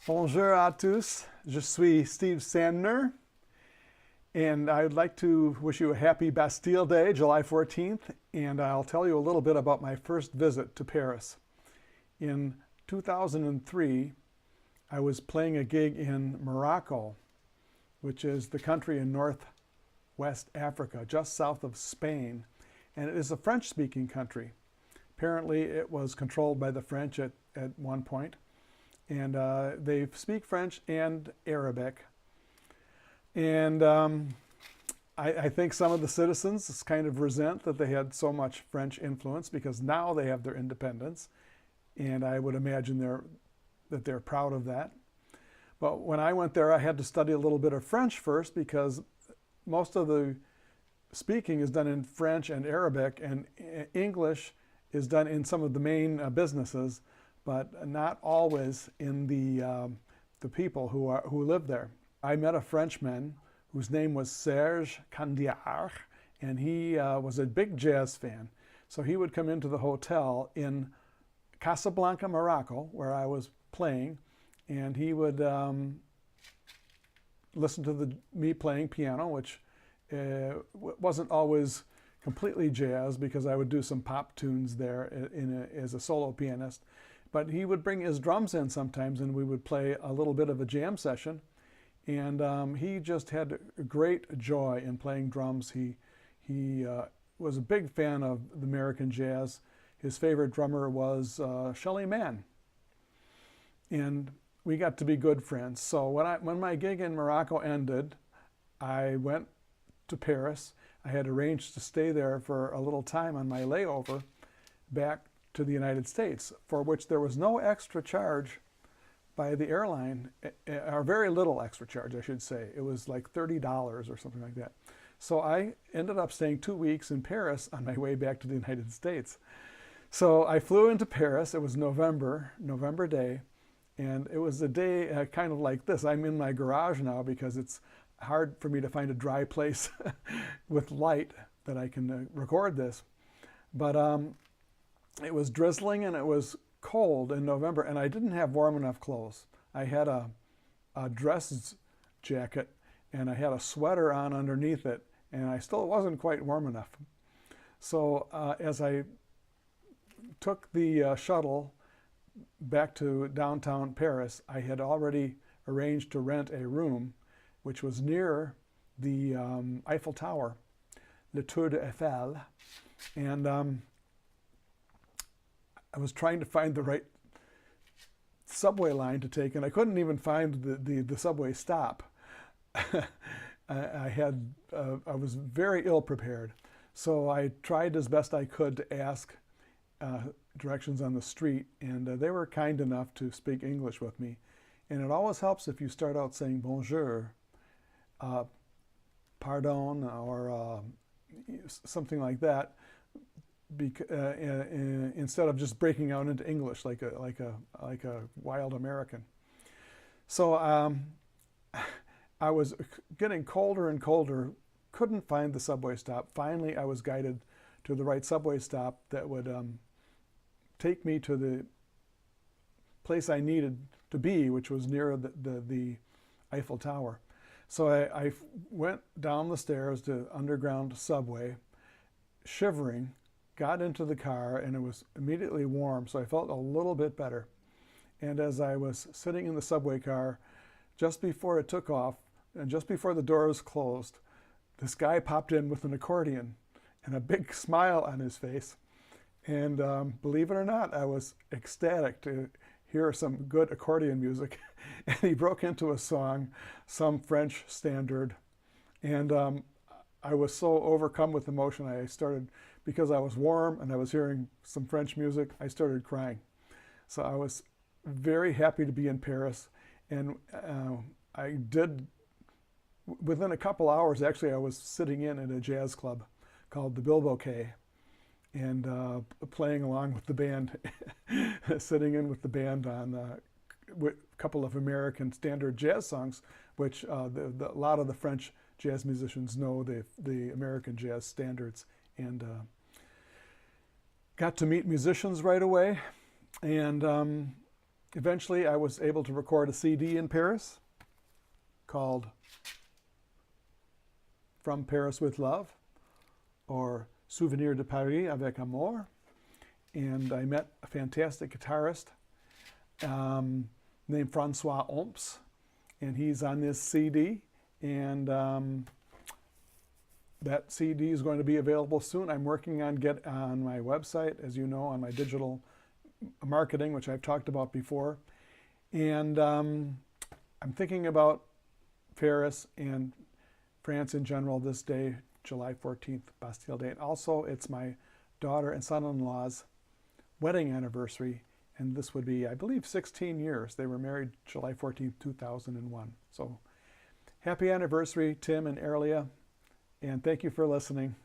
Bonjour à tous, je suis Steve Sandner, and I'd like to wish you a happy Bastille Day, July 14th, and I'll tell you a little bit about my first visit to Paris. In 2003, I was playing a gig in Morocco, which is the country in northwest Africa, just south of Spain, and it is a French-speaking country. Apparently, it was controlled by the French at one point. And they speak French and Arabic. And I think some of the citizens kind of resent that they had so much French influence because now they have their independence. And I would imagine that they're proud of that. But when I went there, I had to study a little bit of French first because most of the speaking is done in French and Arabic, and English is done in some of the main businesses, but not always in the people who live there. I met a Frenchman whose name was Serge Candiar, and he was a big jazz fan. So he would come into the hotel in Casablanca, Morocco, where I was playing, and he would listen to me playing piano, which wasn't always completely jazz because I would do some pop tunes there as a solo pianist. But he would bring his drums in sometimes, and we would play a little bit of a jam session. And he just had great joy in playing drums. He was a big fan of the American jazz. His favorite drummer was Shelly Manne. And we got to be good friends. So when my gig in Morocco ended, I went to Paris. I had arranged to stay there for a little time on my layover back to the United States, for which there was no extra charge by the airline, or very little extra charge, I should say. It was like $30 or something like that. So I ended up staying 2 weeks in Paris on my way back to the United States. So I flew into Paris. It was November day, and it was a day kind of like this. I'm in my garage now because it's hard for me to find a dry place with light that I can record this. But it was drizzling and it was cold in November, and I didn't have warm enough clothes. I had a dress jacket and I had a sweater on underneath it, and I still wasn't quite warm enough. So as I took the shuttle back to downtown Paris, I had already arranged to rent a room which was near the Eiffel Tower, Le Tour de Eiffel, and I was trying to find the right subway line to take, and I couldn't even find the subway stop. I was very ill prepared, so I tried as best I could to ask directions on the street, and they were kind enough to speak English with me. And it always helps if you start out saying bonjour, pardon, or something like that, instead of just breaking out into English like a wild American. So I was getting colder and colder, couldn't find the subway stop. Finally, I was guided to the right subway stop that would take me to the place I needed to be, which was near the Eiffel Tower. So I went down the stairs to underground subway, shivering, got into the car, and it was immediately warm, so I felt a little bit better. And as I was sitting in the subway car, just before it took off, and just before the doors closed, this guy popped in with an accordion and a big smile on his face. And believe it or not, I was ecstatic to hear some good accordion music. And he broke into a song, some French standard. And I was so overcome with emotion, I started, because I was warm and I was hearing some French music, I started crying. So I was very happy to be in Paris. And I did, within a couple hours, actually, I was sitting in at a jazz club called the Bilboquet, and playing along with the band, sitting in with the band on a couple of American standard jazz songs, which a lot of the French jazz musicians know the American jazz standards, and got to meet musicians right away. And eventually I was able to record a CD in Paris called From Paris with Love, or Souvenir de Paris avec Amour. And I met a fantastic guitarist named Francois Omps, and he's on this CD. And that CD is going to be available soon. I'm working on on my website, as you know, on my digital marketing, which I've talked about before. And I'm thinking about Paris and France in general this day, July 14th, Bastille Day. And also, it's my daughter and son-in-law's wedding anniversary, and this would be, I believe, 16 years. They were married July 14th, 2001. So happy anniversary, Tim and Erlia, and thank you for listening.